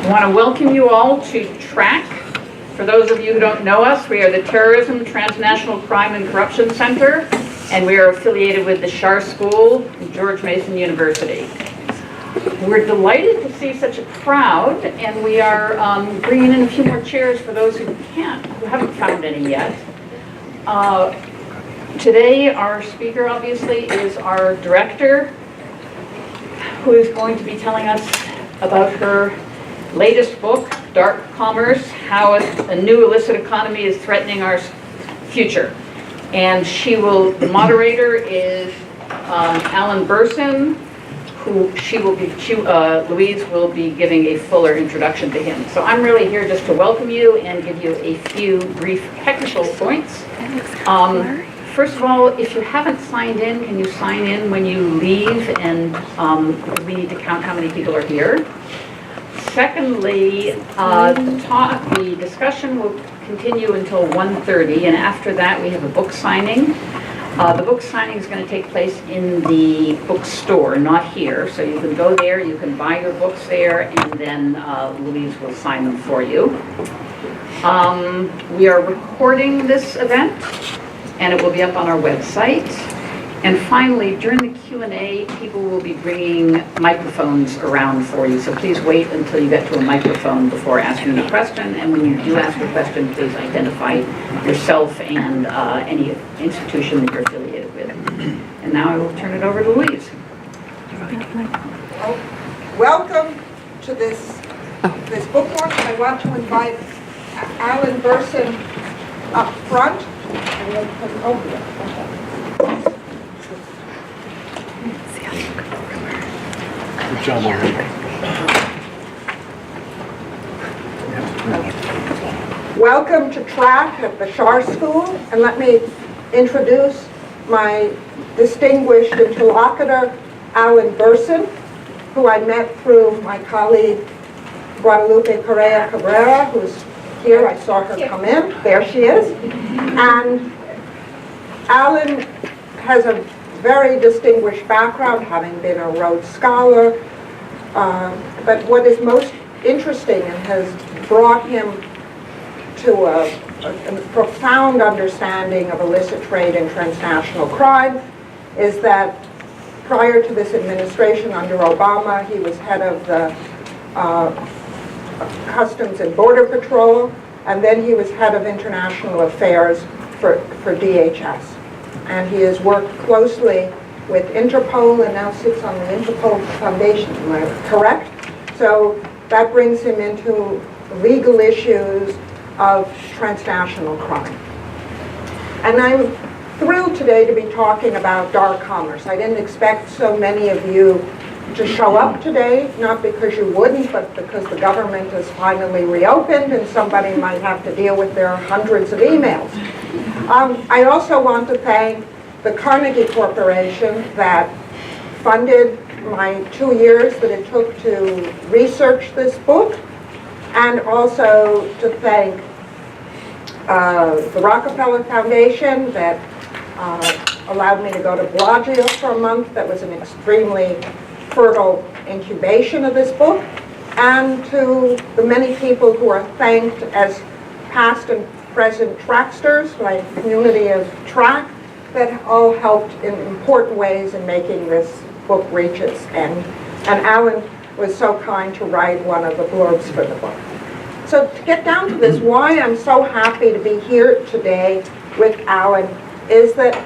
I want to welcome you all to TRAC. For those of you who don't know us, we are the Terrorism, Transnational Crime and Corruption Center, and we are affiliated with the Shar School and George Mason University. We're delighted to see such a crowd, and we are bringing in a few more chairs for those who haven't found any yet. Today, our speaker, obviously, is our director, who is going to be telling us about her latest book, Dark Commerce, How a New Illicit Economy is Threatening Our Future. And the moderator is Alan Bersin, who Louise will be giving a fuller introduction to him. So I'm really here just to welcome you and give you a few brief technical points. First of all, if you haven't signed in, can you sign in when you leave? And we need to count how many people are here. Secondly, the discussion will continue until 1:30, and after that we have a book signing. The book signing is going to take place in the bookstore, not here. So you can go there, you can buy your books there, and then Louise will sign them for you. We are recording this event, and it will be up on our website. And finally, during the Q&A, people will be bringing microphones around for you. So please wait until you get to a microphone before asking a question. And when you do ask a question, please identify yourself and any institution that you're affiliated with. And now I will turn it over to Louise. Welcome to this book launch. I want to invite Alan Bersin up front. And we'll put it over there. Good job, already. Welcome to TRAC at the Shar School, and let me introduce my distinguished interlocutor, Alan Bersin, who I met through my colleague, Guadalupe Correa Cabrera, who's here. I saw her come in. There she is. And Alan has a very distinguished background, having been a Rhodes Scholar. But what is most interesting and has brought him to a profound understanding of illicit trade and transnational crime is that prior to this administration under Obama, he was head of the Customs and Border Patrol, and then he was head of international affairs for DHS. And he has worked closely with Interpol and now sits on the Interpol Foundation, am I correct? So that brings him into legal issues of transnational crime. And I'm thrilled today to be talking about dark commerce. I didn't expect so many of you to show up today, not because you wouldn't, but because the government has finally reopened and somebody might have to deal with their hundreds of emails. I also want to thank the Carnegie Corporation that funded my 2 years that it took to research this book, and also to thank the Rockefeller Foundation that allowed me to go to Bellagio for a month. That was an extremely fertile incubation of this book, and to the many people who are thanked as past and present tracksters, my community of TRAC, that all helped in important ways in making this book reach its end. And Alan was so kind to write one of the blurbs for the book. So to get down to this, why I'm so happy to be here today with Alan is that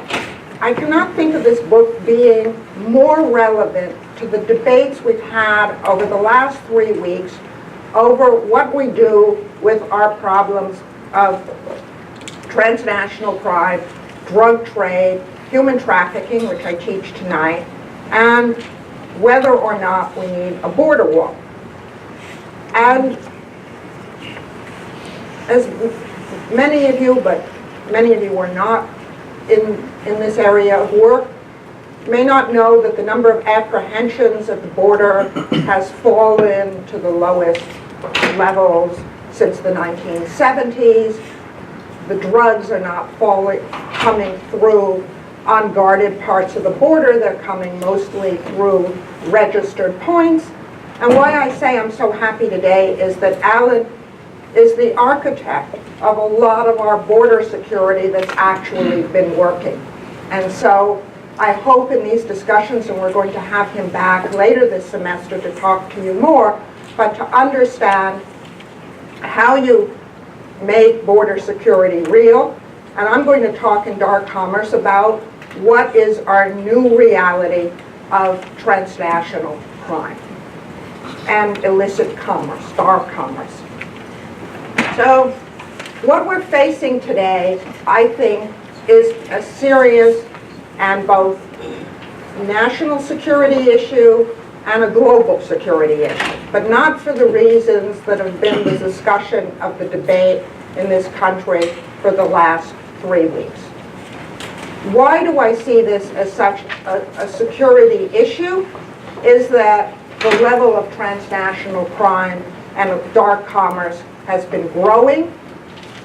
I cannot think of this book being more relevant to the debates we've had over the last 3 weeks over what we do with our problems of transnational crime, drug trade, human trafficking, which I teach tonight, and whether or not we need a border wall. And as many of you, but many of you are not in this area of work, may not know that the number of apprehensions at the border has fallen to the lowest levels since the 1970s. The drugs are not coming through unguarded parts of the border. They're coming mostly through registered points. And why I say I'm so happy today is that Alan is the architect of a lot of our border security that's actually been working. And so I hope in these discussions, and we're going to have him back later this semester to talk to you more, but to understand how you make border security real. And I'm going to talk in dark commerce about what is our new reality of transnational crime and illicit commerce, dark commerce. So what we're facing today, I think, is a serious and both national security issue and a global security issue, but not for the reasons that have been the discussion of the debate in this country for the last 3 weeks. Why do I see this as such a security issue? Is that the level of transnational crime and of dark commerce has been growing,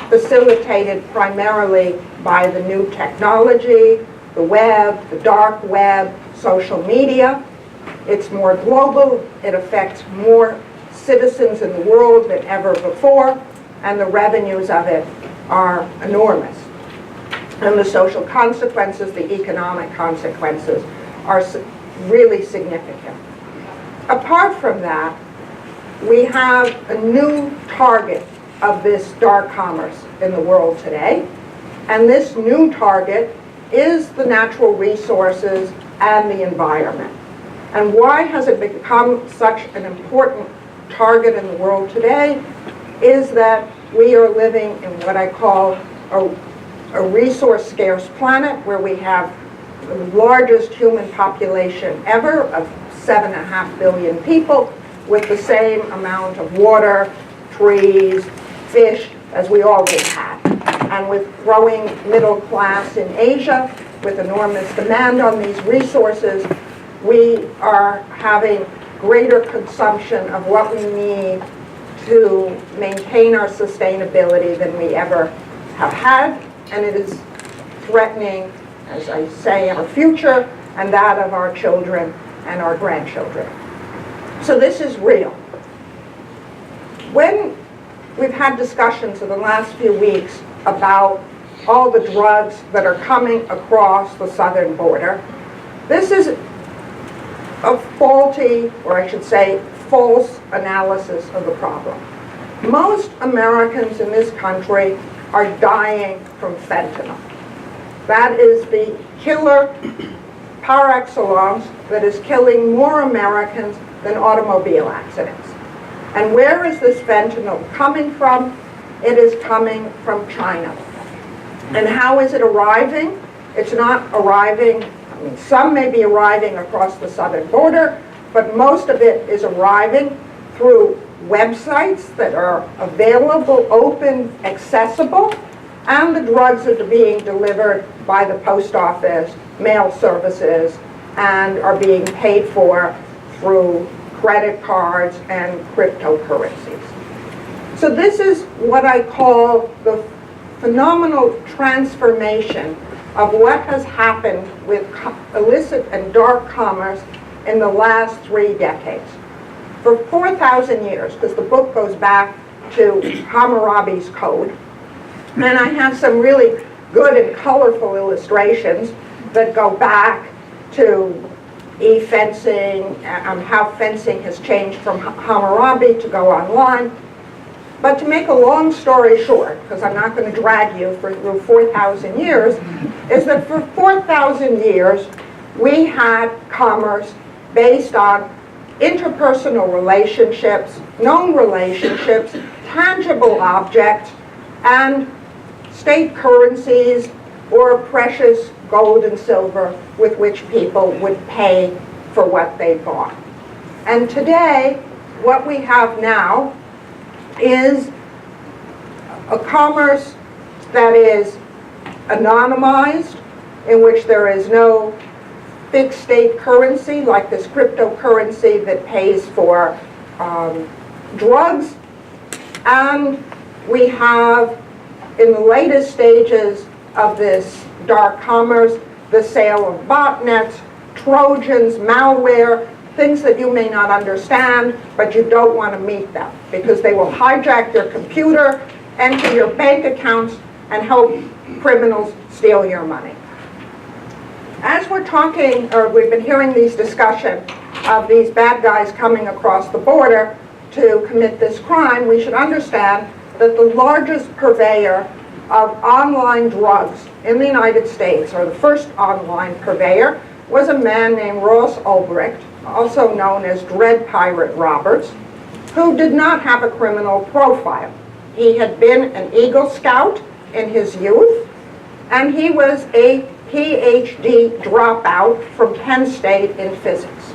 facilitated primarily by the new technology, the web, the dark web, social media. It's more global, it affects more citizens in the world than ever before, and the revenues of it are enormous. And the social consequences, the economic consequences, are really significant. Apart from that, we have a new target of this dark commerce in the world today, and this new target is the natural resources and the environment. And why has it become such an important target in the world today is that we are living in what I call a resource-scarce planet, where we have the largest human population ever of 7.5 billion people, with the same amount of water, trees, fish as we always had. And with growing middle class in Asia, with enormous demand on these resources, we are having greater consumption of what we need to maintain our sustainability than we ever have had. And it is threatening, as I say, our future and that of our children and our grandchildren. So this is real. When we've had discussions in the last few weeks about all the drugs that are coming across the southern border, this is a faulty, or I should say, false analysis of the problem. Most Americans in this country are dying from fentanyl. That is the killer par excellence that is killing more Americans than automobile accidents. And where is this fentanyl coming from? It is coming from China. And how is it arriving? It's not arriving, I mean, some may be arriving across the southern border, but most of it is arriving through websites that are available, open, accessible, and the drugs are being delivered by the post office, mail services, and are being paid for through credit cards and cryptocurrencies. So this is what I call the phenomenal transformation of what has happened with illicit and dark commerce in the last 3 decades. For 4,000 years, because the book goes back to Hammurabi's Code, and I have some really good and colorful illustrations that go back to e-fencing, how fencing has changed from Hammurabi to go online. But to make a long story short, because I'm not going to drag you through 4,000 years, is that for 4,000 years we had commerce based on interpersonal relationships, known relationships, tangible objects, and state currencies or precious gold and silver with which people would pay for what they bought. And today, what we have now is a commerce that is anonymized, in which there is no fixed state currency like this cryptocurrency that pays for drugs. And we have, in the latest stages of this dark commerce, the sale of botnets, Trojans, malware, things that you may not understand, but you don't want to meet them, because they will hijack your computer, enter your bank accounts, and help criminals steal your money. As we're talking, or we've been hearing these discussions of these bad guys coming across the border to commit this crime, we should understand that the largest purveyor of online drugs in the United States, or the first online purveyor, was a man named Ross Ulbricht, also known as Dread Pirate Roberts, who did not have a criminal profile. He had been an Eagle Scout in his youth, and he was a PhD dropout from Penn State in physics.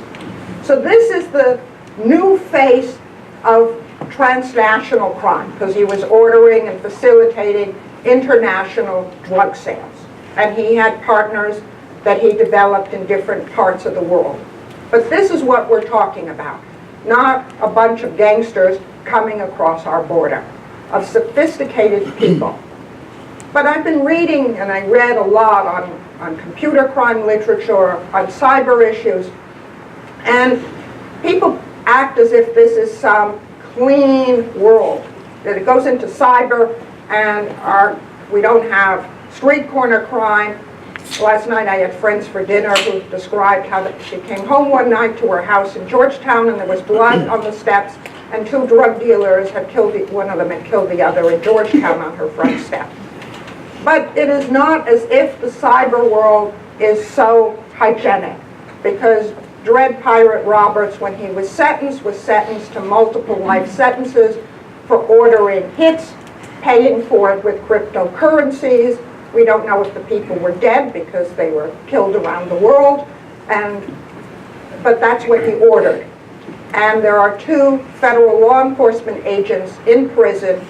So this is the new face of transnational crime, because he was ordering and facilitating international drug sales. And he had partners that he developed in different parts of the world. But this is what we're talking about, not a bunch of gangsters coming across our border, of sophisticated people. But I've been reading, and I read a lot on computer crime literature, on cyber issues, and people act as if this is some clean world, that it goes into cyber and we don't have street corner crime. Last night I had friends for dinner who described how she came home one night to her house in Georgetown and there was blood on the steps, and two drug dealers had killed, one of them had killed the other in Georgetown on her front step. But it is not as if the cyber world is so hygienic, because Dread Pirate Roberts, when he was sentenced to multiple life sentences for ordering hits, paying for it with cryptocurrencies. We don't know if the people were dead because they were killed around the world, but that's what he ordered. And there are two federal law enforcement agents in prison,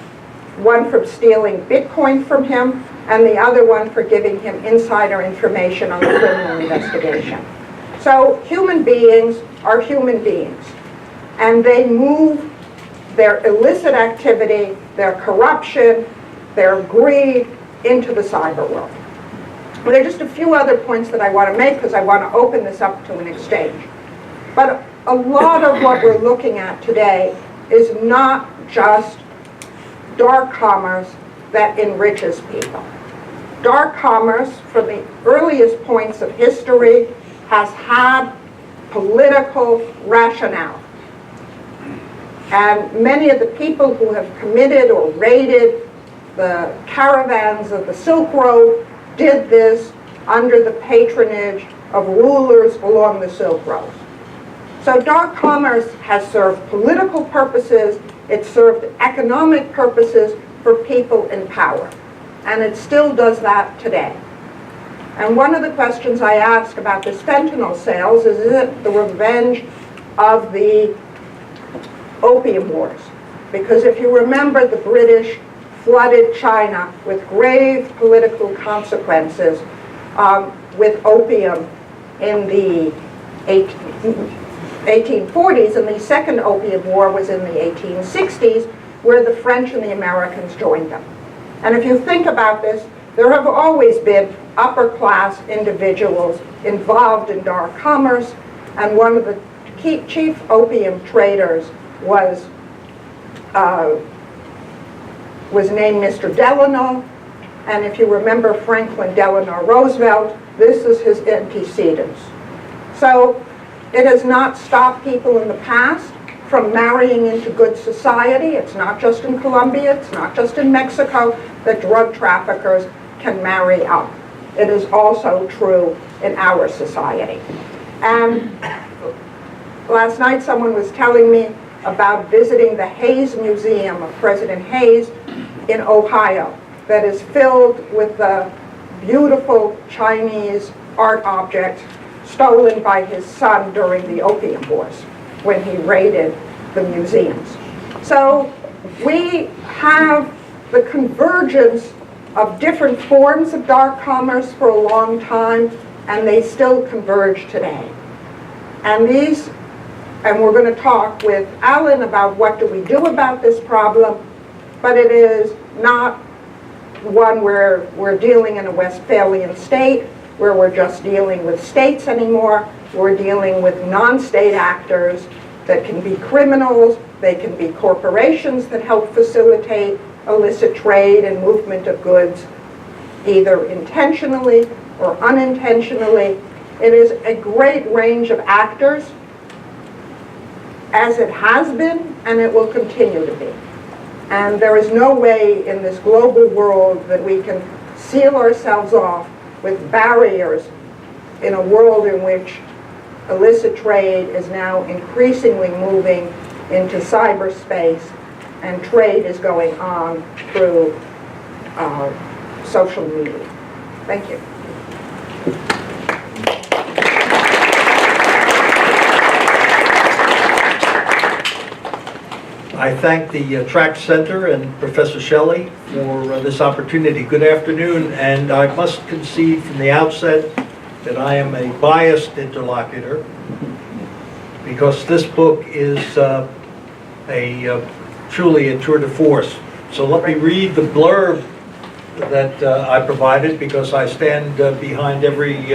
one for stealing Bitcoin from him, and the other one for giving him insider information on the criminal investigation. So human beings are human beings, and they move their illicit activity, their corruption, their greed into the cyber world. Well, there are just a few other points that I want to make because I want to open this up to an exchange. But a lot of what we're looking at today is not just dark commerce that enriches people. Dark commerce, from the earliest points of history, has had political rationale. And many of the people who have committed or raided the caravans of the Silk Road did this under the patronage of rulers along the Silk Road. So dark commerce has served political purposes, it served economic purposes for people in power. And it still does that today. And one of the questions I ask about this fentanyl sales is it the revenge of the opium wars? Because if you remember, the British flooded China with grave political consequences with opium in the 1840s, and the second opium war was in the 1860s, where the French and the Americans joined them. And if you think about this, there have always been upper-class individuals involved in dark commerce, and one of the chief opium traders was named Mr. Delano, and if you remember Franklin Delano Roosevelt, this is his antecedents. So it has not stopped people in the past from marrying into good society. It's not just in Colombia, it's not just in Mexico that drug traffickers can marry up. It is also true in our society. And last night someone was telling me about visiting the Hayes Museum of President Hayes in Ohio that is filled with the beautiful Chinese art objects stolen by his son during the opium wars when he raided the museums. So we have the convergence of different forms of dark commerce for a long time, and they still converge today. And we're going to talk with Alan about what do we do about this problem, but it is not one where we're dealing in a Westphalian state. where we're just dealing with states anymore. We're dealing with non-state actors that can be criminals, they can be corporations that help facilitate illicit trade and movement of goods, either intentionally or unintentionally. It is a great range of actors, as it has been, and it will continue to be. And there is no way in this global world that we can seal ourselves off with barriers in a world in which illicit trade is now increasingly moving into cyberspace, and trade is going on through social media. Thank you. I thank the TraCCC Center and Professor Shelley for this opportunity. Good afternoon, and I must concede from the outset that I am a biased interlocutor because this book is truly a tour de force. So let me read the blurb that I provided, because I stand behind every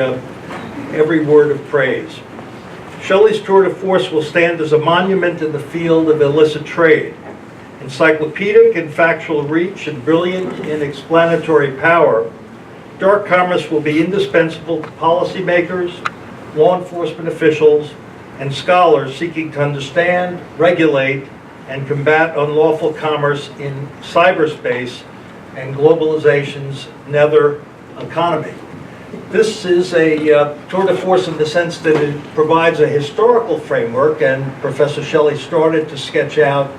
word of praise. Shelley's tour de force will stand as a monument in the field of illicit trade. Encyclopedic in factual reach and brilliant in explanatory power, dark commerce will be indispensable to policymakers, law enforcement officials, and scholars seeking to understand, regulate, and combat unlawful commerce in cyberspace and globalization's nether economy. This is a tour de force in the sense that it provides a historical framework, and Professor Shelley started to sketch out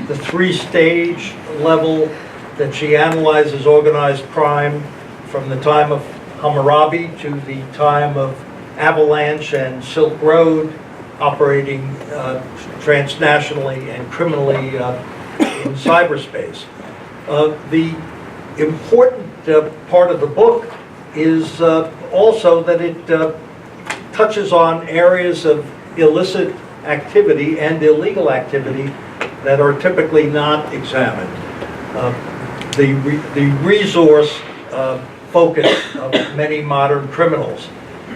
the three-stage level that she analyzes organized crime from the time of Hammurabi to the time of Avalanche and Silk Road, operating transnationally and criminally in cyberspace. The important part of the book is also that it touches on areas of illicit activity and illegal activity that are typically not examined. The resource focus of many modern criminals.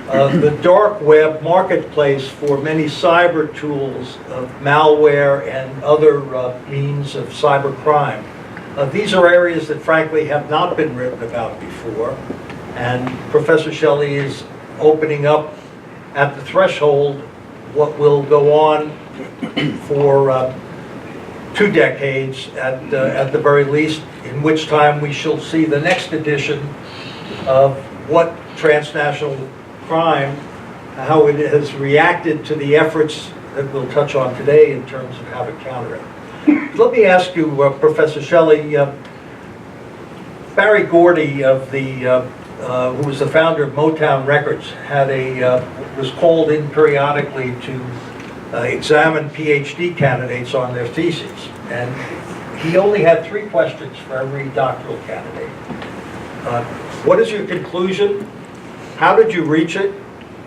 The dark web marketplace for many cyber tools of malware and other means of cyber crime. These are areas that frankly have not been written about before, and Professor Shelley is opening up at the threshold what will go on for 2 decades at the very least, in which time we shall see the next edition of what transnational crime, how it has reacted to the efforts that we'll touch on today in terms of how to counter it. Let me ask you, Professor Shelley, Barry Gordy, of the who was the founder of Motown Records, had was called in periodically to examine PhD candidates on their theses, and he only had 3 questions for every doctoral candidate. What is your conclusion? How did you reach it?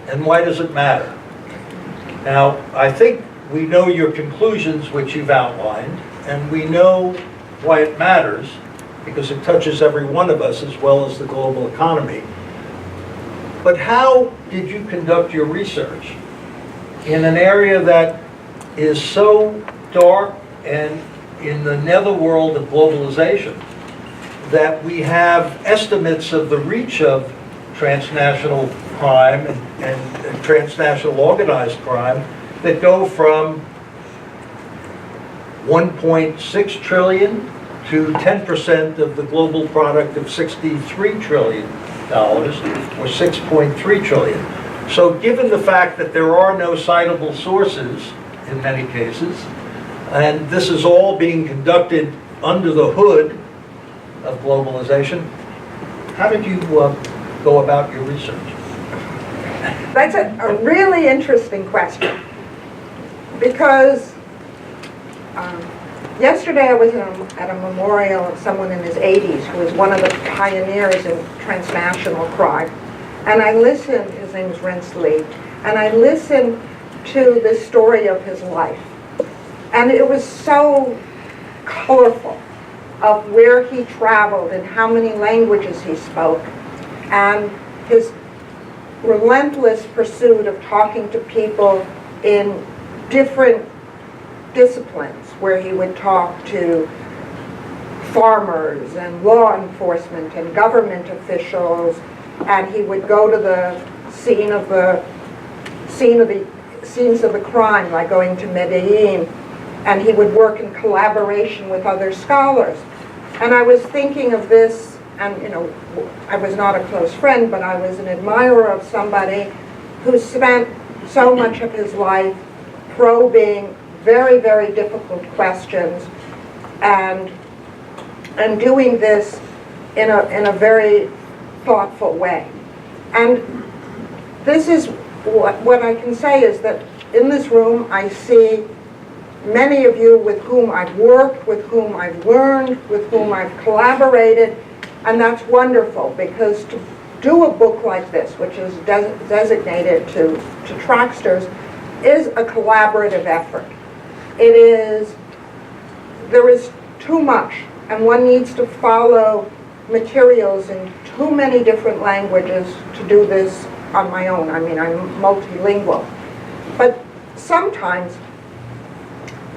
And why does it matter? Now, I think we know your conclusions, which you've outlined, and we know why it matters, because it touches every one of us as well as the global economy. But how did you conduct your research in an area that is so dark and in the netherworld of globalization that we have estimates of the reach of transnational crime and transnational organized crime that go from 1.6 trillion to 10% of the global product of $63 trillion, or 6.3 trillion. So given the fact that there are no citable sources in many cases, and this is all being conducted under the hood of globalization, how did you go about your research? That's a really interesting question, because yesterday I was at a memorial of someone in his 80s who was one of the pioneers in transnational crime. And I listened, his name is Rensley, and I listened to the story of his life. And it was so colorful of where he traveled and how many languages he spoke, and his relentless pursuit of talking to people in different disciplines, where he would talk to farmers and law enforcement and government officials, and he would go to the scenes of the crime, like going to Medellin, and he would work in collaboration with other scholars. And I was thinking of this, and I was not a close friend, but I was an admirer of somebody who spent so much of his life probing very, very difficult questions and doing this in a very thoughtful way. And this is what I can say is that in this room I see many of you with whom I've worked, with whom I've learned, with whom I've collaborated, and that's wonderful, because to do a book like this, which is designated to Tracksters, is a collaborative effort. There is too much, and one needs to follow materials in too many different languages to do this on my own. I mean, I'm multilingual. But sometimes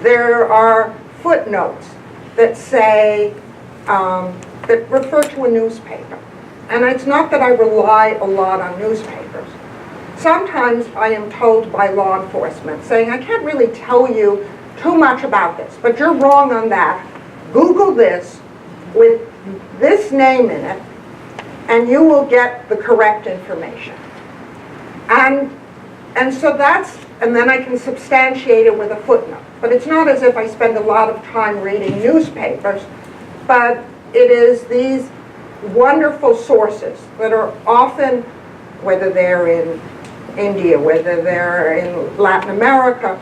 there are footnotes that say, that refer to a newspaper. And it's not that I rely a lot on newspapers. Sometimes I am told by law enforcement saying, I can't really tell you too much about this, but you're wrong on that. Google this with this name in it, and you will get the correct information. And so and then I can substantiate it with a footnote. But it's not as if I spend a lot of time reading newspapers, but it is these wonderful sources that are often, whether they're in India, whether they're in Latin America,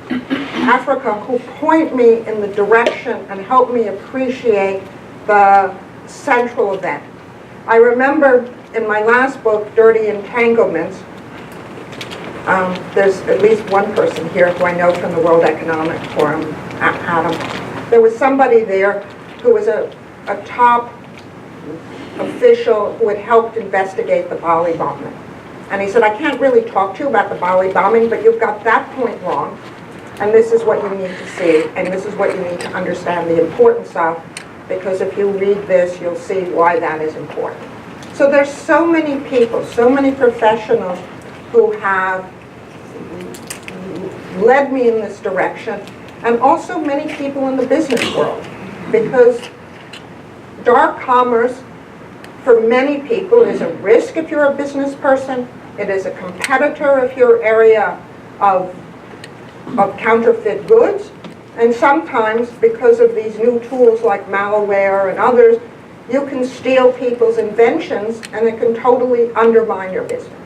Africa, who point me in the direction and help me appreciate the central event. I remember in my last book, Dirty Entanglements, there's at least one person here who I know from the World Economic Forum, Adam. There was somebody there who was a top official who had helped investigate the Bali bombing. And he said, I can't really talk to you about the Bali bombing, but you've got that point wrong, and this is what you need to see, and this is what you need to understand the importance of, because if you read this, you'll see why that is important. So there's so many people, so many professionals who have led me in this direction, and also many people in the business world, because dark commerce for many people is a risk if you're a business person. It is a competitor if you're area of counterfeit goods. And sometimes, because of these new tools like malware and others, you can steal people's inventions and it can totally undermine your business.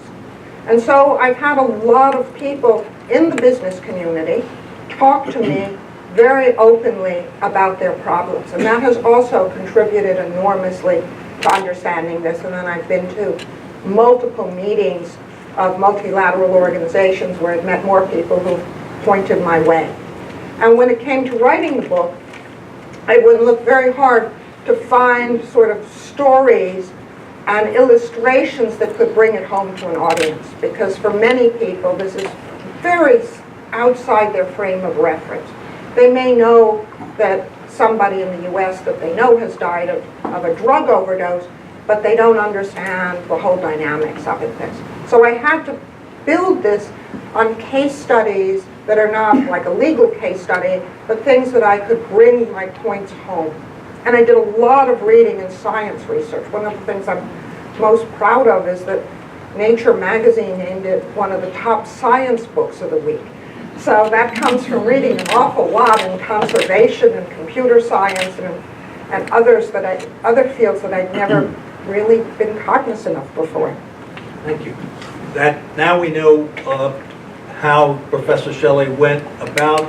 And so I've had a lot of people in the business community talk to me very openly about their problems. And that has also contributed enormously to understanding this. And then I've been to multiple meetings of multilateral organizations where I've met more people who pointed my way. And when it came to writing the book, I would look very hard to find sort of stories and illustrations that could bring it home to an audience. Because for many people, this is very outside their frame of reference. They may know that somebody in the US that they know has died of a drug overdose, but they don't understand the whole dynamics of it. So I had to build this on case studies that are not like a legal case study, but things that I could bring my points home. And I did a lot of reading and science research. One of the things I'm most proud of is that Nature magazine named it one of the top science books of the week. So that comes from reading an awful lot in conservation and computer science and other fields that I'd never really been cognizant of before. Thank you. Now we know how Professor Shelley went about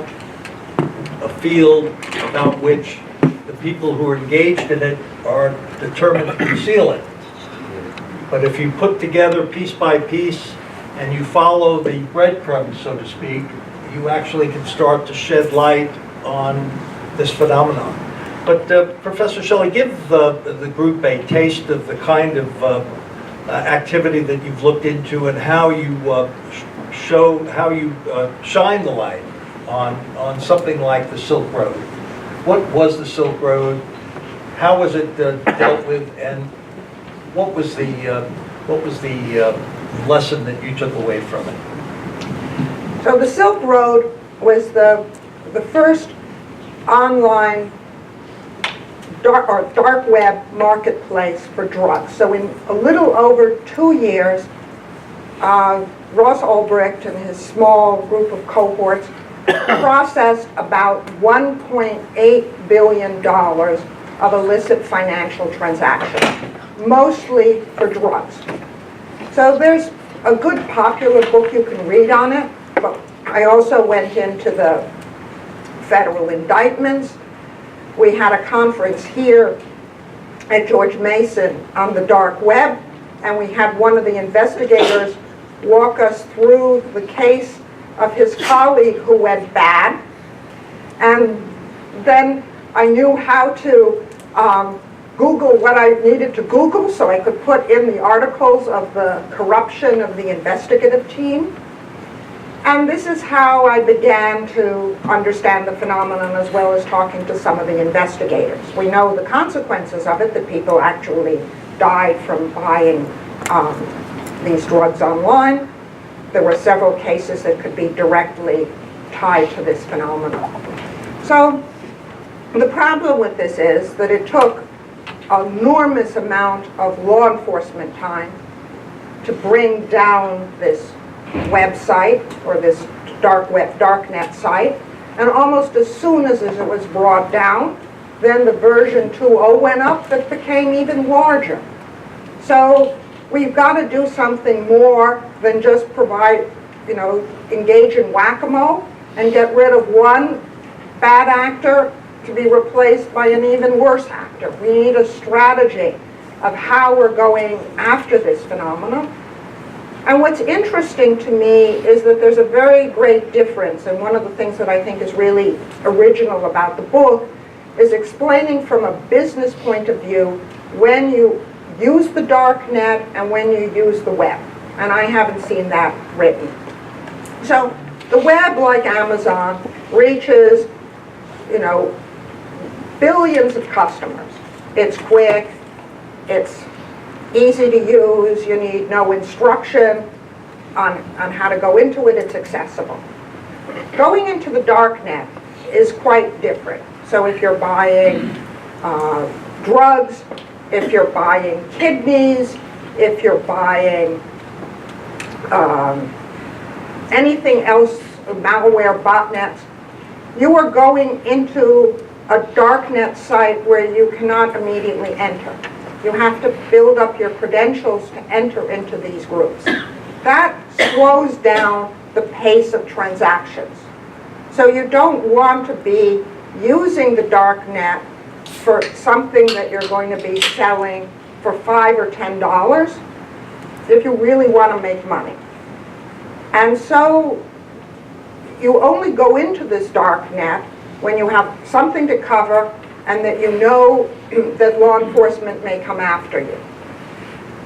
a field about which the people who are engaged in it are determined to conceal it. But if you put together piece by piece and you follow the breadcrumbs, so to speak, you actually can start to shed light on this phenomenon. But Professor Shelley, give the group a taste of the kind of activity that you've looked into and how you shine the light on something like the Silk Road. What was the Silk Road? How was it dealt with? And what was the lesson that you took away from it? So the Silk Road was the first online dark web marketplace for drugs. So in a little over 2 years, Ross Ulbricht and his small group of cohorts processed about $1.8 billion of illicit financial transactions, mostly for drugs. So there's a good popular book you can read on it, but I also went into the federal indictments. We had a conference here at George Mason on the dark web, and we had one of the investigators walk us through the case of his colleague who went bad. And then I knew how to Google what I needed to Google so I could put in the articles of the corruption of the investigative team. And this is how I began to understand the phenomenon, as well as talking to some of the investigators. We know the consequences of it, that people actually died from buying these drugs online. There were several cases that could be directly tied to this phenomenon. So the problem with this is that it took an enormous amount of law enforcement time to bring down this website, or this darknet site, and almost as soon as it was brought down, then the version 2.0 went up that became even larger. So we've got to do something more than just provide, engage in whack-a-mole and get rid of one bad actor to be replaced by an even worse actor. We need a strategy of how we're going after this phenomenon. And what's interesting to me is that there's a very great difference, and one of the things that I think is really original about the book is explaining from a business point of view when you use the dark net and when you use the web. And I haven't seen that written. So the web, like Amazon, reaches, billions of customers. It's quick, it's easy to use, you need no instruction on how to go into it, it's accessible. Going into the dark net is quite different. So if you're buying drugs, if you're buying kidneys, if you're buying anything else, malware, botnets, you are going into a darknet site where you cannot immediately enter. You have to build up your credentials to enter into these groups. That slows down the pace of transactions. So you don't want to be using the dark net for something that you're going to be selling for $5 or $10 if you really want to make money. And so you only go into this dark net when you have something to cover and that you know that law enforcement may come after you.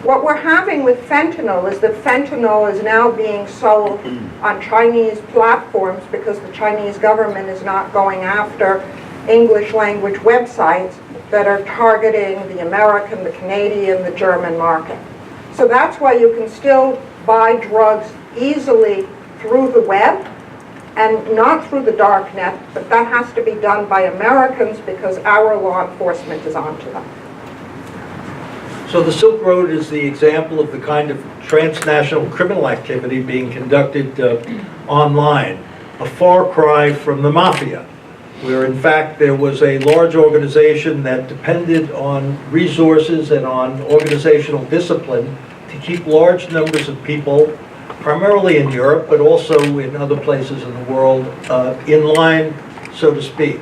What we're having with fentanyl is that fentanyl is now being sold on Chinese platforms because the Chinese government is not going after English language websites that are targeting the American, the Canadian, the German market. So that's why you can still buy drugs easily through the web and not through the dark net, but that has to be done by Americans because our law enforcement is onto them. So the Silk Road is the example of the kind of transnational criminal activity being conducted online, a far cry from the mafia, where in fact there was a large organization that depended on resources and on organizational discipline to keep large numbers of people, primarily in Europe, but also in other places in the world, in line, so to speak.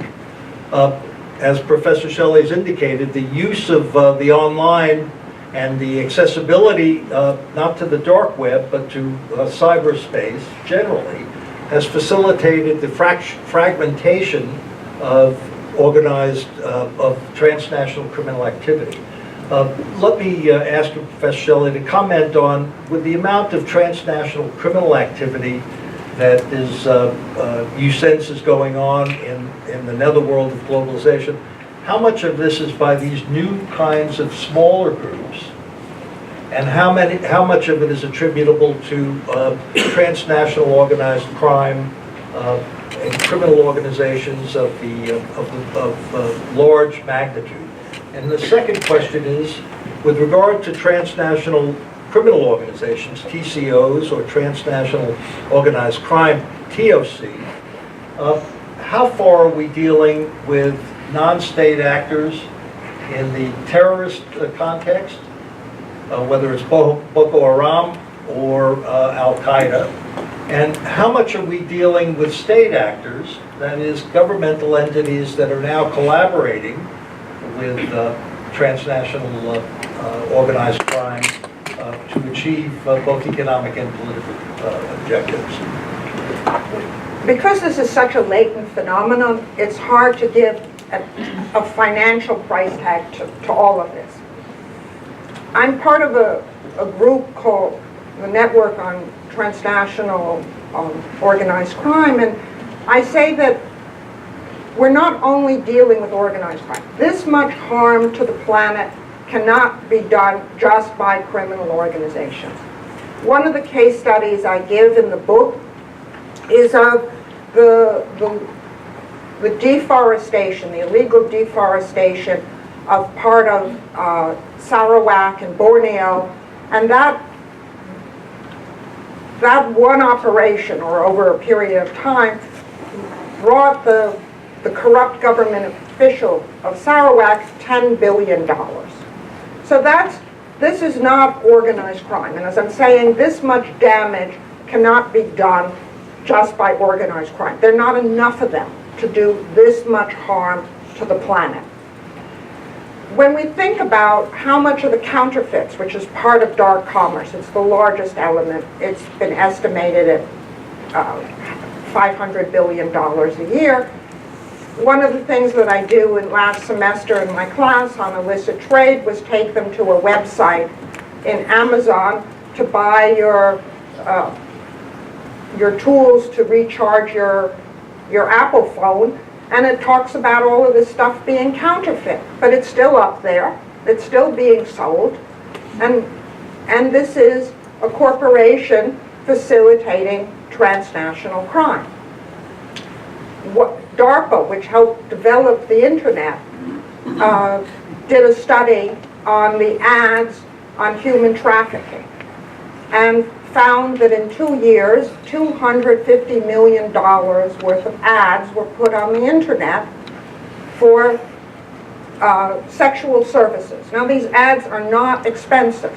As Professor Shelley has indicated, the use of the online and the accessibility, not to the dark web, but to cyberspace generally, has facilitated the fragmentation of organized, of transnational criminal activity. Let me ask you, Professor Shelley, to comment on, with the amount of transnational criminal activity that is, you sense is going on in the netherworld of globalization, how much of this is by these new kinds of smaller groups, and how much of it is attributable to transnational organized crime and criminal organizations of large magnitude? And the second question is, with regard to transnational criminal organizations, TCOs, or transnational organized crime, TOC, how far are we dealing with non-state actors in the terrorist context, whether it's Boko Haram or Al-Qaeda? And how much are we dealing with state actors, that is, governmental entities that are now collaborating with transnational organized crime to achieve both economic and political objectives? Because this is such a latent phenomenon, it's hard to give a financial price tag to all of this. I'm part of a group called the Network on Transnational Organized Crime, and I say that we're not only dealing with organized crime. This much harm to the planet cannot be done just by criminal organizations. One of the case studies I give in the book is of the deforestation, the illegal deforestation of part of Sarawak and Borneo, and that one operation, or over a period of time, brought the corrupt government official of Sarawak $10 billion. So this is not organized crime. And as I'm saying, this much damage cannot be done just by organized crime. There are not enough of them to do this much harm to the planet. When we think about how much of the counterfeits, which is part of dark commerce, it's the largest element, it's been estimated at $500 billion a year. One of the things that I do in last semester in my class on illicit trade was take them to a website in Amazon to buy your tools to recharge your Apple phone, and it talks about all of this stuff being counterfeit, but it's still up there, it's still being sold, and this is a corporation facilitating transnational crime. DARPA, which helped develop the internet, did a study on the ads on human trafficking and found that in 2 years, $250 million worth of ads were put on the internet for sexual services. Now, these ads are not expensive,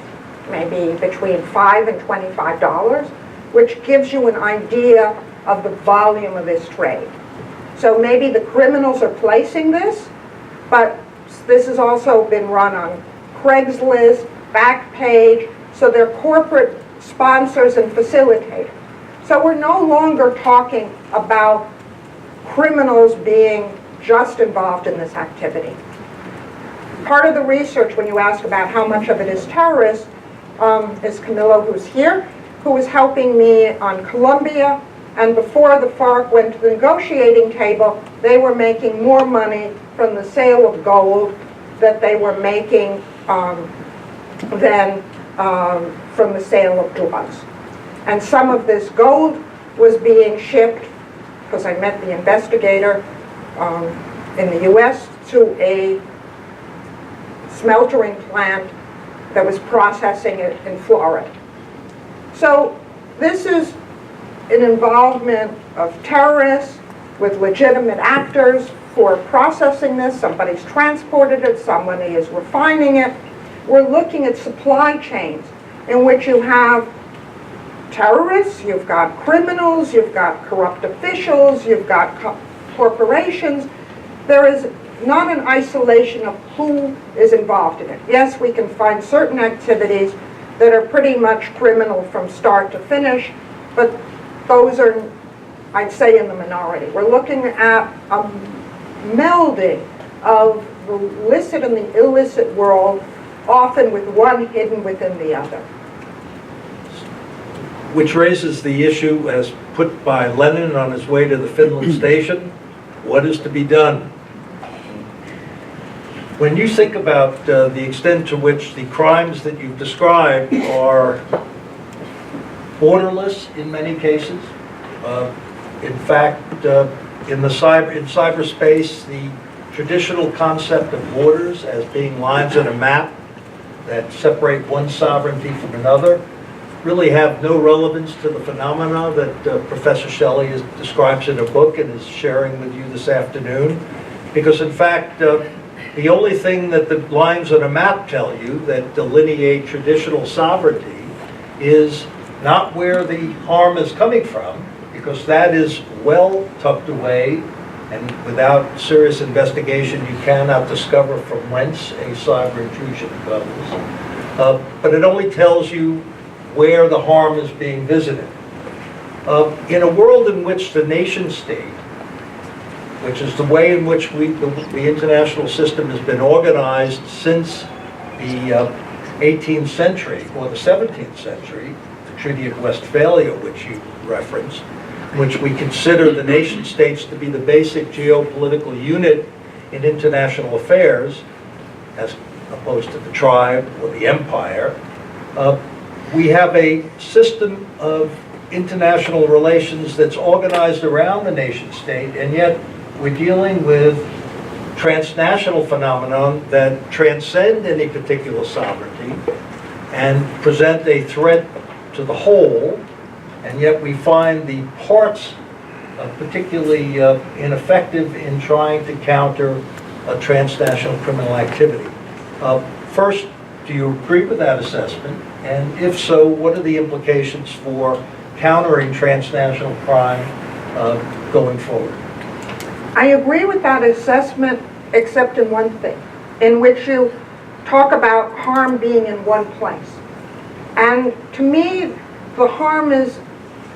maybe between $5 and $25, which gives you an idea of the volume of this trade. So maybe the criminals are placing this, but this has also been run on Craigslist, Backpage, so they're corporate sponsors and facilitators. So we're no longer talking about criminals being just involved in this activity. Part of the research, when you ask about how much of it is terrorist, is Camilo, who's here, who was helping me on Colombia. And before the FARC went to the negotiating table, they were making more money from the sale of gold that they were making than from the sale of drugs. And some of this gold was being shipped, because I met the investigator in the US, to a smeltering plant that was processing it in Florida. So this is an involvement of terrorists with legitimate actors who are processing this. Somebody's transported it, somebody is refining it. We're looking at supply chains in which you have terrorists, you've got criminals, you've got corrupt officials, you've got corporations. There is not an isolation of who is involved in it. Yes, we can find certain activities that are pretty much criminal from start to finish, but those are, I'd say, in the minority. We're looking at a melding of the licit and the illicit world often with one hidden within the other. Which raises the issue as put by Lenin on his way to the Finland station, what is to be done? When you think about the extent to which the crimes that you've described are borderless in many cases, in fact, in cyberspace, the traditional concept of borders as being lines on a map that separate one sovereignty from another really have no relevance to the phenomena that Professor Shelley describes in her book and is sharing with you this afternoon. Because in fact, the only thing that the lines on a map tell you that delineate traditional sovereignty is not where the harm is coming from, because that is well tucked away, and without serious investigation you cannot discover from whence a cyber intrusion comes. But it only tells you where the harm is being visited. In a world in which the nation state, which is the way in which the international system has been organized since the 18th century or the 17th century, the Treaty of Westphalia, which you referenced, in which we consider the nation states to be the basic geopolitical unit in international affairs, as opposed to the tribe or the empire, we have a system of international relations that's organized around the nation state, and yet we're dealing with transnational phenomenon that transcend any particular sovereignty and present a threat to the whole, and yet we find the parts particularly ineffective in trying to counter transnational criminal activity. First, do you agree with that assessment? And if so, what are the implications for countering transnational crime going forward? I agree with that assessment, except in one thing, in which you talk about harm being in one place. And to me, the harm is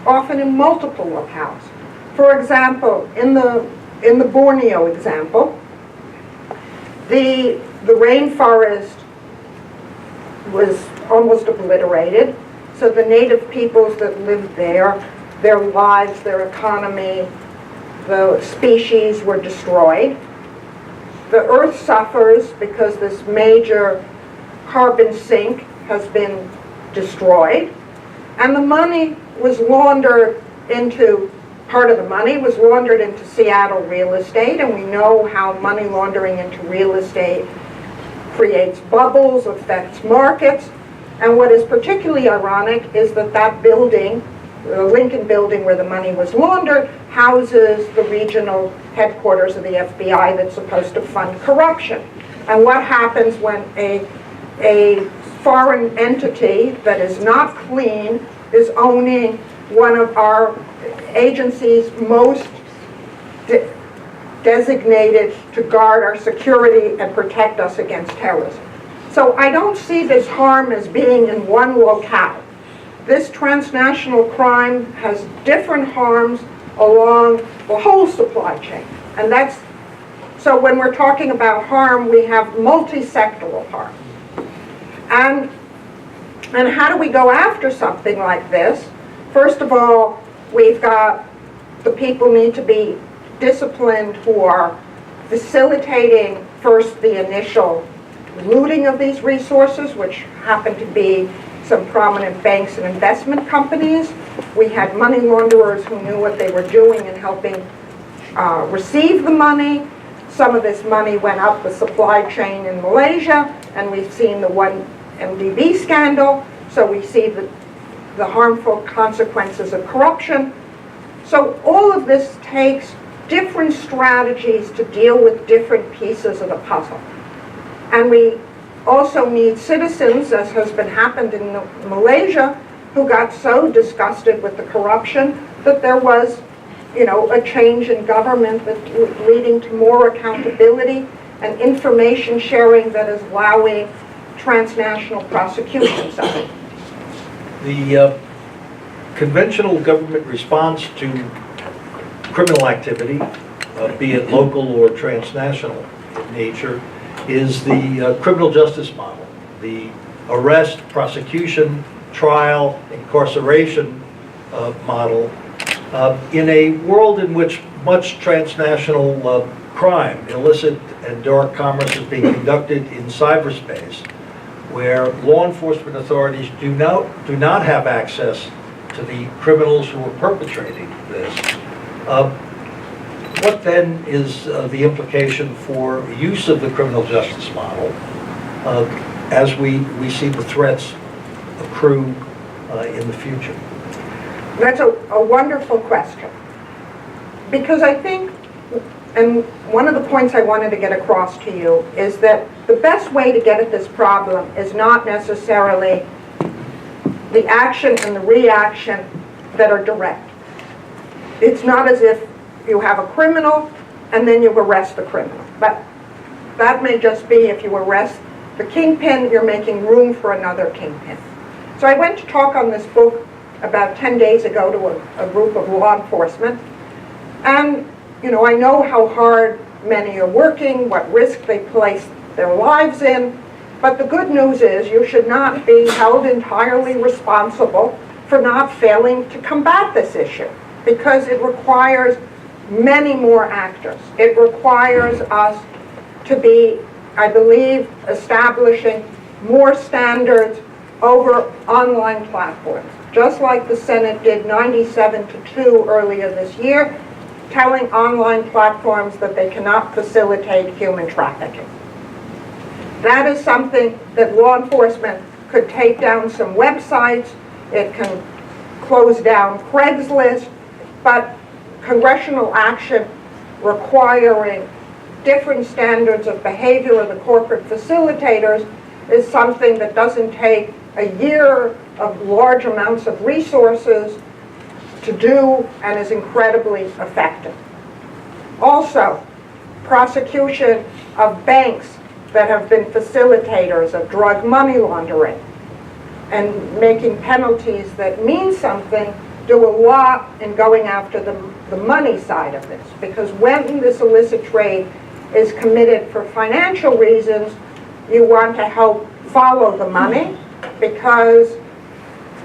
often in multiple locales. For example, in the Borneo example, the rainforest was almost obliterated. So the native peoples that lived there, their lives, their economy, the species were destroyed. The earth suffers because this major carbon sink has been destroyed. And the money was laundered into, part of the money was laundered into Seattle real estate, and we know how money laundering into real estate creates bubbles, affects markets. And what is particularly ironic is that that building, the Lincoln building where the money was laundered, houses the regional headquarters of the FBI that's supposed to fund corruption. And what happens when a foreign entity that is not clean is owning one of our agencies most designated to guard our security and protect us against terrorism? So I don't see this harm as being in one locale. This transnational crime has different harms along the whole supply chain. And that's, so when we're talking about harm, we have multi-sectoral harm. And how do we go after something like this? First of all, we've got, the people need to be disciplined who are facilitating first the initial looting of these resources, which happen to be some prominent banks and investment companies. We had money launderers who knew what they were doing in helping receive the money. Some of this money went up the supply chain in Malaysia, and we've seen the 1MDB scandal, so we see the harmful consequences of corruption. So all of this takes different strategies to deal with different pieces of the puzzle. And we also need citizens, as has been happened in Malaysia, who got so disgusted with the corruption that there was, a change in government that leading to more accountability and information sharing that is allowing transnational prosecutions of it. The conventional government response to criminal activity, be it local or transnational in nature, is the criminal justice model. the arrest, prosecution, trial, incarceration model in a world in which much transnational crime, illicit and dark commerce is being conducted in cyberspace, where law enforcement authorities do not have access to the criminals who are perpetrating this. What then is the implication for use of the criminal justice model as we see the threats accrue in the future? That's a wonderful question. Because I think, and one of the points I wanted to get across to you is that the best way to get at this problem is not necessarily the action and the reaction that are direct. It's not as if you have a criminal and then you arrest the criminal. But that may just be if you arrest the kingpin, you're making room for another kingpin. So I went to talk on this book about 10 days ago to a group of law enforcement. And, you know, I know how hard many are working, what risk they place their lives in. But the good news is you should not be held entirely responsible for not failing to combat this issue, because it requires many more actors. It requires us to be, I believe, establishing more standards over online platforms, just like the Senate did 97-2 earlier this year, telling online platforms that they cannot facilitate human trafficking. That is something that law enforcement could take down some websites, it can close down Craigslist, but congressional action requiring different standards of behavior of the corporate facilitators is something that doesn't take a year of large amounts of resources to do and is incredibly effective. Also, prosecution of banks that have been facilitators of drug money laundering and making penalties that mean something do a lot in going after the money side of this. Because when this illicit trade is committed for financial reasons, you want to help follow the money because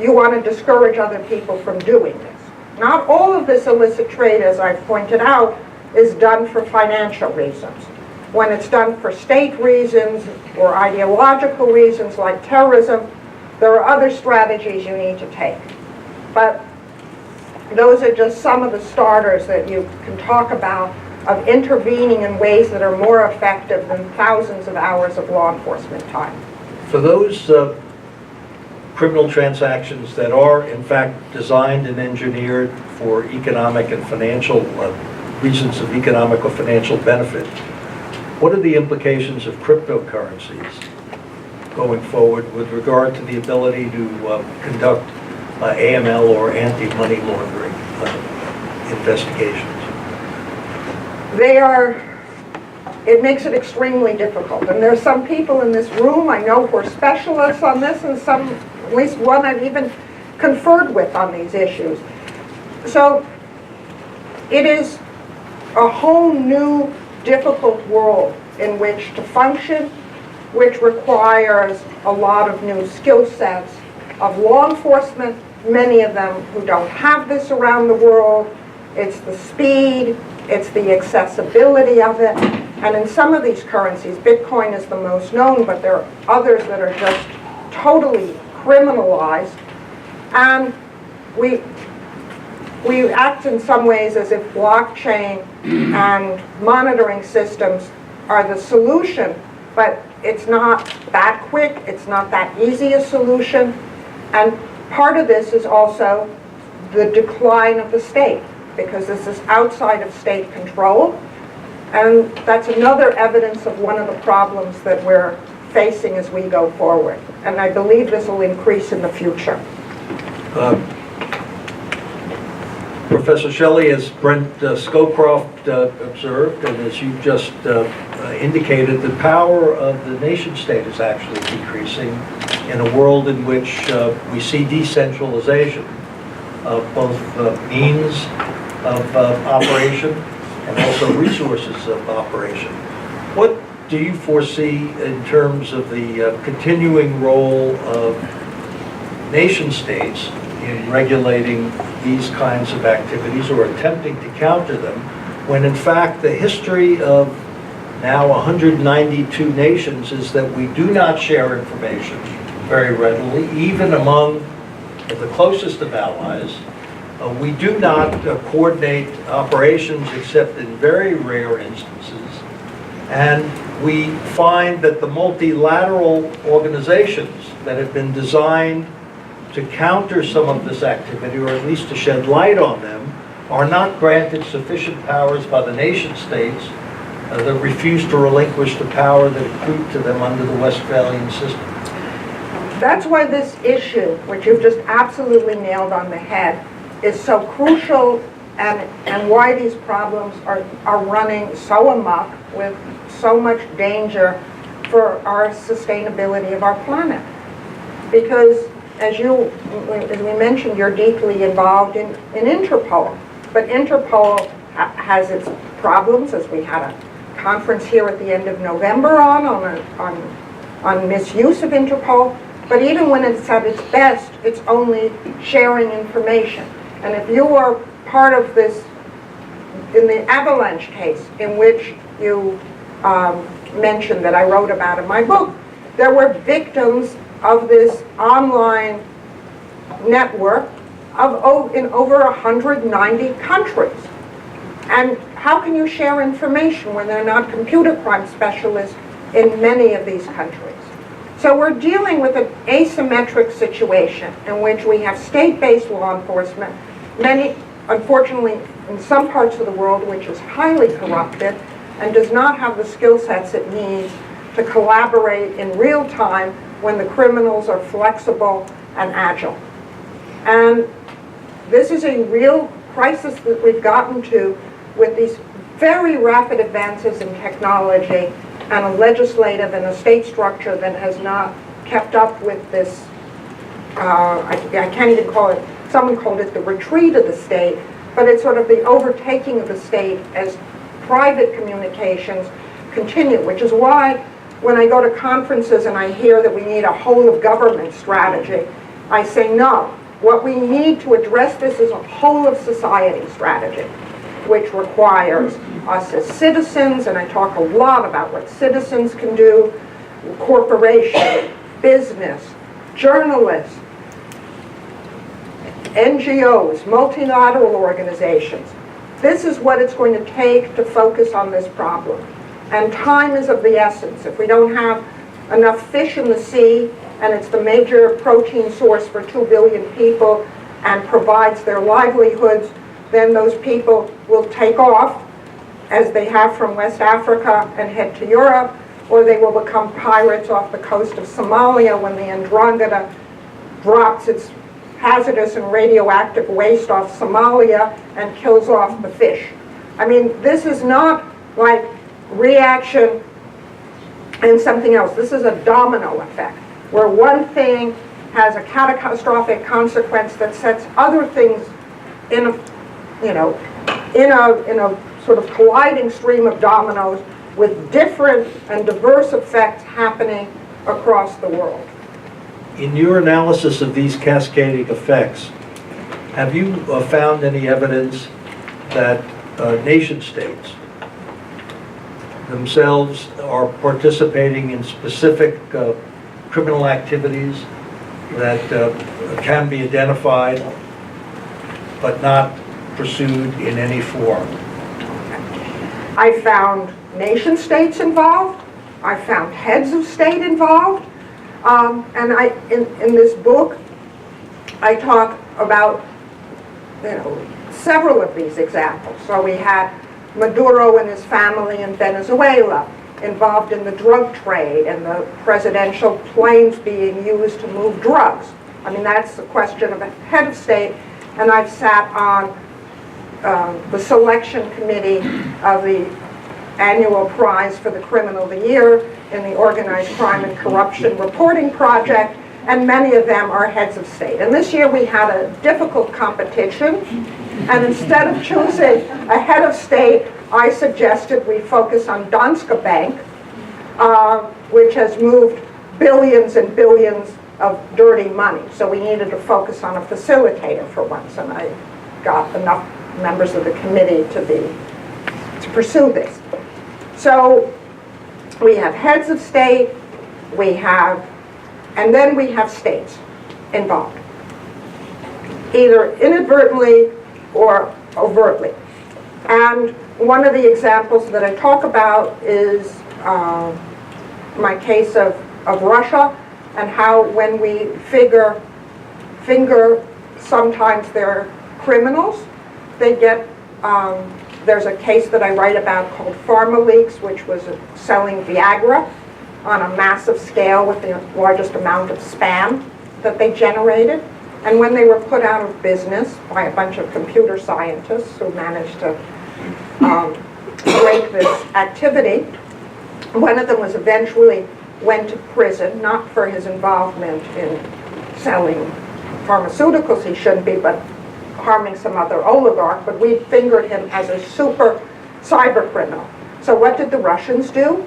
you want to discourage other people from doing this. Not all of this illicit trade, as I've pointed out, is done for financial reasons. When it's done for state reasons or ideological reasons like terrorism, there are other strategies you need to take. But those are just some of the starters that you can talk about of intervening in ways that are more effective than thousands of hours of law enforcement time. For those criminal transactions that are in fact designed and engineered for economic and financial reasons of economic or financial benefit, what are the implications of cryptocurrencies going forward with regard to the ability to conduct AML or anti-money laundering investigations? It makes it extremely difficult. And there are some people in this room I know who are specialists on this, and some, at least one I've even conferred with on these issues. So it is a whole new difficult world in which to function, which requires a lot of new skill sets of law enforcement, many of them who don't have this around the world. It's the speed, it's the accessibility of it, and in some of these currencies, Bitcoin is the most known, but there are others that are just totally criminalized. And we act in some ways as if blockchain and monitoring systems are the solution, but it's not that quick, it's not that easy a solution. And part of this is also the decline of the state, because this is outside of state control. And that's another evidence of one of the problems that we're facing as we go forward. And I believe this will increase in the future. Professor Shelley, as Brent Scowcroft observed, and as you just indicated, the power of the nation state is actually decreasing in a world in which we see decentralization of both means of operation and also resources of operation. What do you foresee in terms of the continuing role of nation states in regulating these kinds of activities or attempting to counter them, when in fact the history of now 192 nations is that we do not share information very readily, even among the closest of allies. We do not coordinate operations except in very rare instances. And we find that the multilateral organizations that have been designed to counter some of this activity, or at least to shed light on them, are not granted sufficient powers by the nation states that refuse to relinquish the power that accrued to them under the Westphalian system. That's why this issue, which you've just absolutely nailed on the head, is so crucial, and why these problems are running so amok with so much danger for our sustainability of our planet. Because as we mentioned, you're deeply involved in Interpol, but Interpol has its problems, as we had a conference here at the end of November on misuse of Interpol. But even when it's at its best, it's only sharing information. And if you are part of this, in the Avalanche case, in which you mentioned that I wrote about in my book, there were victims of this online network in over 190 countries. And how can you share information when they're not computer crime specialists in many of these countries? So we're dealing with an asymmetric situation in which we have state-based law enforcement, many, unfortunately, in some parts of the world, which is highly corrupted and does not have the skill sets it needs to collaborate in real time when the criminals are flexible and agile. And this is a real crisis that we've gotten to with these very rapid advances in technology and a legislative and a state structure that has not kept up with this, I can't even call it, someone called it the retreat of the state, but it's sort of the overtaking of the state as private communications continue, which is why when I go to conferences and I hear that we need a whole of government strategy, I say no. What we need to address this is a whole of society strategy, which requires us as citizens, and I talk a lot about what citizens can do, corporations, business, journalists, NGOs, multilateral organizations. This is what it's going to take to focus on this problem. And time is of the essence. If we don't have enough fish in the sea, and it's the major protein source for 2 billion people and provides their livelihoods, then those people will take off, as they have from West Africa, and head to Europe, or they will become pirates off the coast of Somalia when the Ndrangheta drops its hazardous and radioactive waste off Somalia and kills off the fish. I mean, this is not like reaction and something else. This is a domino effect, where one thing has a catastrophic consequence that sets other things in a sort of colliding stream of dominoes with different and diverse effects happening across the world. In your analysis of these cascading effects, have you found any evidence that nation states themselves are participating in specific criminal activities that can be identified but not pursued in any form? I found nation states involved. I found heads of state involved. And in this book, I talk about several of these examples. So we had Maduro and his family in Venezuela involved in the drug trade and the presidential planes being used to move drugs. I mean, that's the question of a head of state. And I've sat on the selection committee of the annual prize for the Criminal of the Year in the Organized Crime and Corruption Reporting Project, and many of them are heads of state. And this year we had a difficult competition, and instead of choosing a head of state, I suggested we focus on Danske Bank, which has moved billions and billions of dirty money. So we needed to focus on a facilitator for once, and I got enough members of the committee to pursue this. So we have heads of state, and then we have states involved, either inadvertently or overtly. And one of the examples that I talk about is my case of Russia, and how when we finger sometimes they're criminals, they get, there's a case that I write about called Pharma Leaks, which was selling Viagra on a massive scale with the largest amount of spam that they generated. And when they were put out of business by a bunch of computer scientists who managed to break this activity, one of them was eventually went to prison, not for his involvement in selling pharmaceuticals he shouldn't be, but harming some other oligarch, but we fingered him as a super cyber criminal. So what did the Russians do?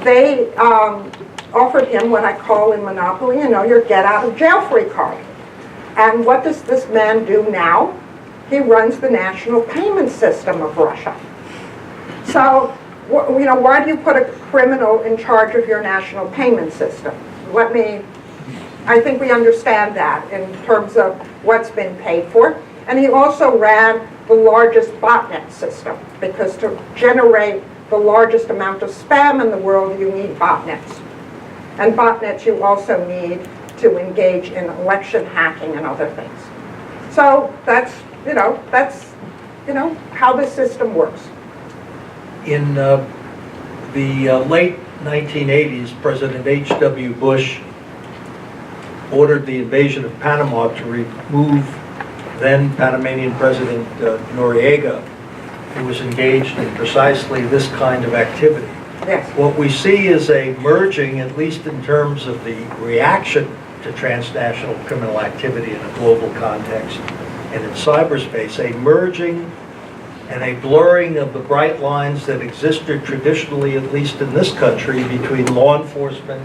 They offered him what I call in Monopoly, your get out of jail free card. And what does this man do now? He runs the national payment system of Russia. So, why do you put a criminal in charge of your national payment system? I think we understand that in terms of what's been paid for. And he also ran the largest botnet system, because to generate the largest amount of spam in the world, you need botnets. And botnets you also need to engage in election hacking and other things. So that's how the system works. In the late 1980s, President H.W. Bush ordered the invasion of Panama to remove then Panamanian President Noriega, who was engaged in precisely this kind of activity. Yes. What we see is a merging, at least in terms of the reaction to transnational criminal activity in a global context and in cyberspace, a merging and a blurring of the bright lines that existed traditionally, at least in this country, between law enforcement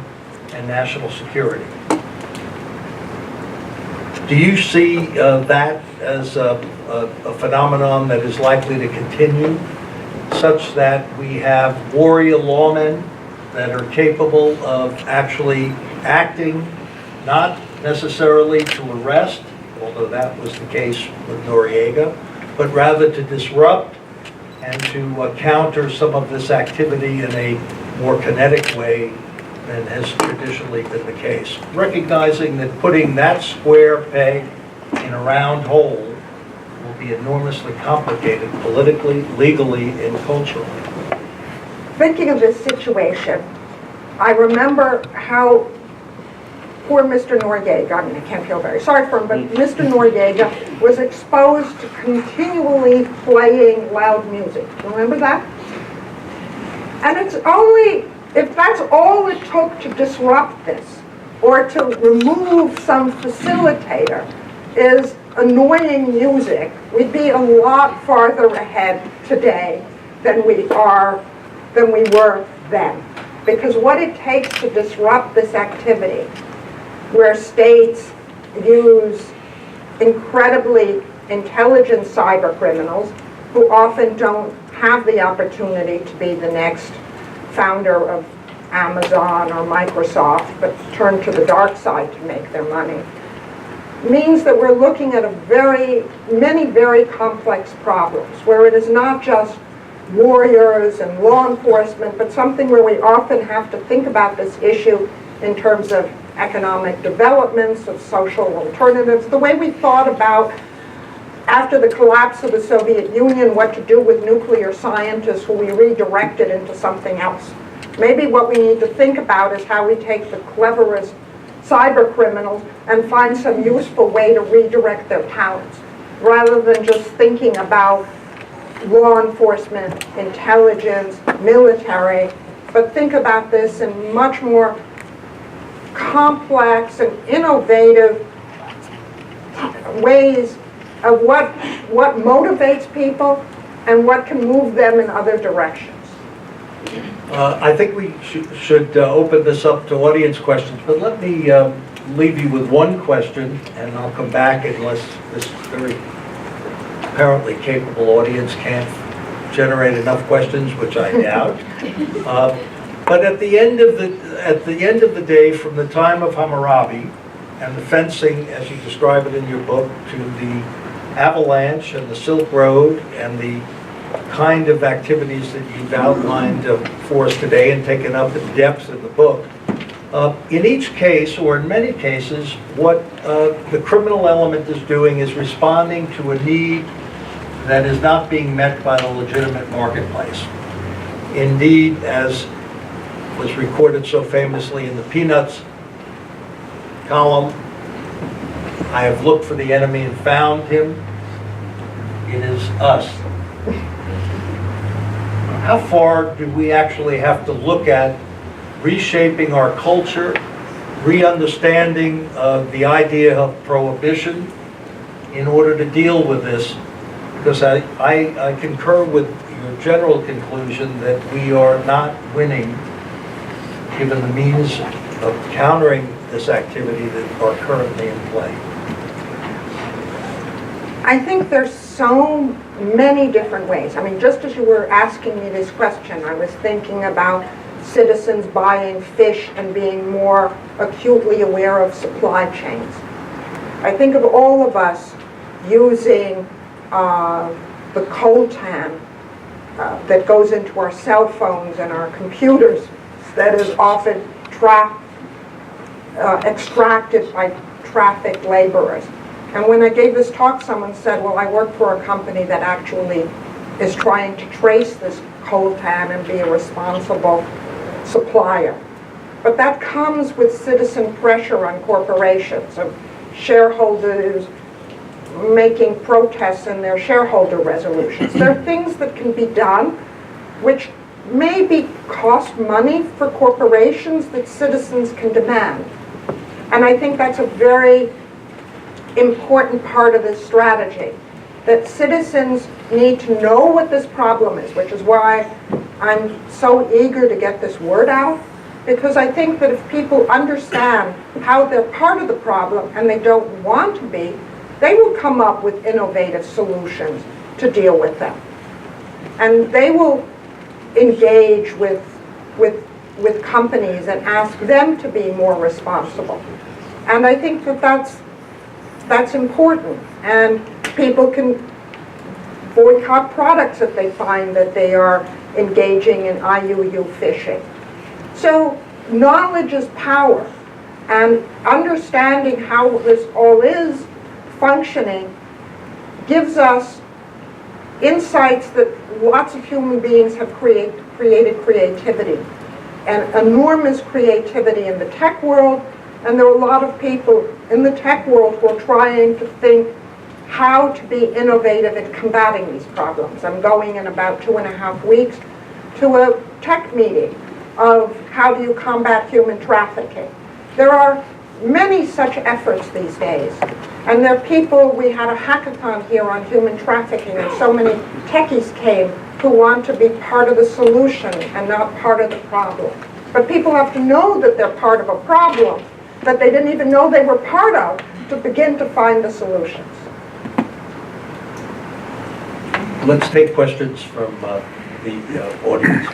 and national security. Do you see that as a phenomenon that is likely to continue, such that we have warrior lawmen that are capable of actually acting, not necessarily to arrest, although that was the case with Noriega, but rather to disrupt and to counter some of this activity in a more kinetic way than has traditionally been the case, recognizing that putting that square peg in a round hole will be enormously complicated politically, legally, and culturally. Thinking of this situation, I remember how poor Mr. Noriega, I can't feel very sorry for him, but Mr. Noriega was exposed to continually playing loud music. Remember that? And it's only, if that's all it took to disrupt this, or to remove some facilitator, is annoying music, we'd be a lot farther ahead today than we were then. Because what it takes to disrupt this activity, where states use incredibly intelligent cyber criminals who often don't have the opportunity to be the next founder of Amazon or Microsoft, but turn to the dark side to make their money, means that we're looking at many very complex problems, where it is not just warriors and law enforcement, but something where we often have to think about this issue in terms of economic developments, of social alternatives, the way we thought about, after the collapse of the Soviet Union, what to do with nuclear scientists who we redirected into something else. Maybe what we need to think about is how we take the cleverest cyber criminals and find some useful way to redirect their talents, rather than just thinking about law enforcement, intelligence, military, but think about this in much more complex and innovative ways of what motivates people and what can move them in other directions. I think we should open this up to audience questions, but let me leave you with one question, and I'll come back unless this very apparently capable audience can't generate enough questions, which I doubt. But at the end of the day, from the time of Hammurabi and the fencing, as you describe it in your book, to the avalanche and the Silk Road and the kind of activities that you've outlined for us today and taken up in depth in the book, in each case, or in many cases, what the criminal element is doing is responding to a need that is not being met by the legitimate marketplace. Indeed, as was recorded so famously in the Peanuts column, I have looked for the enemy and found him. It is us. How far do we actually have to look at reshaping our culture, re-understanding the idea of prohibition in order to deal with this? Because I concur with your general conclusion that we are not winning given the means of countering this activity that are currently in play. I think there's so many different ways. I mean, just as you were asking me this question, I was thinking about citizens buying fish and being more acutely aware of supply chains. I think of all of us using the coltan that goes into our cell phones and our computers that is often extracted by traffic laborers. And when I gave this talk, someone said, well, I work for a company that actually is trying to trace this coltan and be a responsible supplier. But that comes with citizen pressure on corporations, of shareholders making protests in their shareholder resolutions. There are things that can be done which maybe cost money for corporations that citizens can demand. And I think that's a very important part of this strategy, that citizens need to know what this problem is, which is why I'm so eager to get this word out, because I think that if people understand how they're part of the problem and they don't want to be, they will come up with innovative solutions to deal with them. And they will engage with companies and ask them to be more responsible. And I think that that's important. And people can boycott products if they find that they are engaging in IUU fishing. So knowledge is power. And understanding how this all is functioning gives us insights that lots of human beings have created creativity, and enormous creativity in the tech world. And there are a lot of people in the tech world who are trying to think how to be innovative in combating these problems. I'm going in about 2.5 weeks to a tech meeting of how do you combat human trafficking. There are many such efforts these days. And there are people, we had a hackathon here on human trafficking, and so many techies came who want to be part of the solution and not part of the problem. But people have to know that they're part of a problem that they didn't even know they were part of to begin to find the solutions. Let's take questions from the audience.